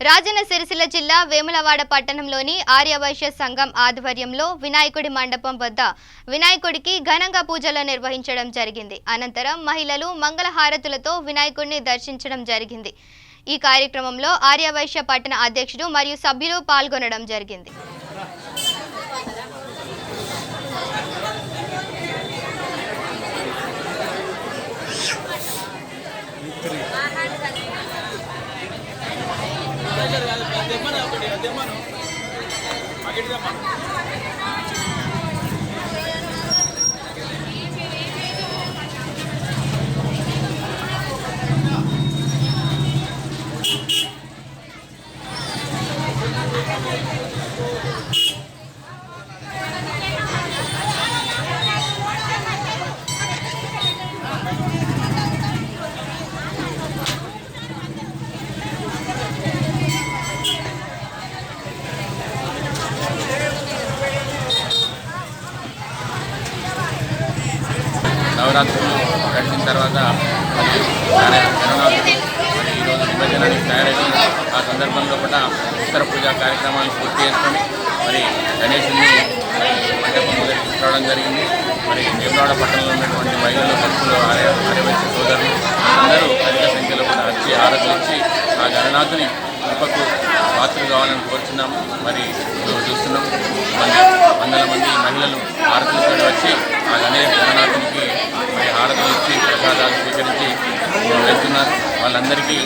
రాజన్న సిరిసిల్ల జిల్లా వేములవాడ పట్టణంలోని ఆర్యవైశ్య సంఘం ఆధ్వర్యంలో వినాయకుడి మండపం వద్ద వినాయకుడికి ఘనంగా పూజలు నిర్వహించడం జరిగింది. అనంతరం మహిళలు మంగళహారతులతో వినాయకుడిని దర్శించడం జరిగింది. ఈ కార్యక్రమంలో ఆర్యవైశ్య పట్టణ అధ్యక్షుడు మరియు సభ్యులు పాల్గొనడం జరిగింది. నవరాత్రులు గడిచిన తర్వాత ఈరోజు నిమజ్జనానికి తయారైంది. ఆ సందర్భంలో కూడా ఉత్తర పూజా కార్యక్రమాలను పూర్తి చేసుకొని గణేశుని మండపం మొదలు తీసుకురావడం జరిగింది. వేములవాడ పట్టణంలో ఉన్నటువంటి మహిళలు భక్తులు ఆర్యవైశ్య సోదరులు అందరూ అధిక సంఖ్యలో కూడా వచ్చి హారతులు ఇచ్చి ఆ గణనాథుని కృపకు పాత్రలు కావాలని కోరుచున్నాము. చూస్తున్నాం వందల మంది మహిళలు హారతులతో వచ్చి ఆ గణనాథునికి హారతులు ఇచ్చి ప్రసాదాలు స్వీకరించి వెళ్తున్నారు. వాళ్ళందరికీ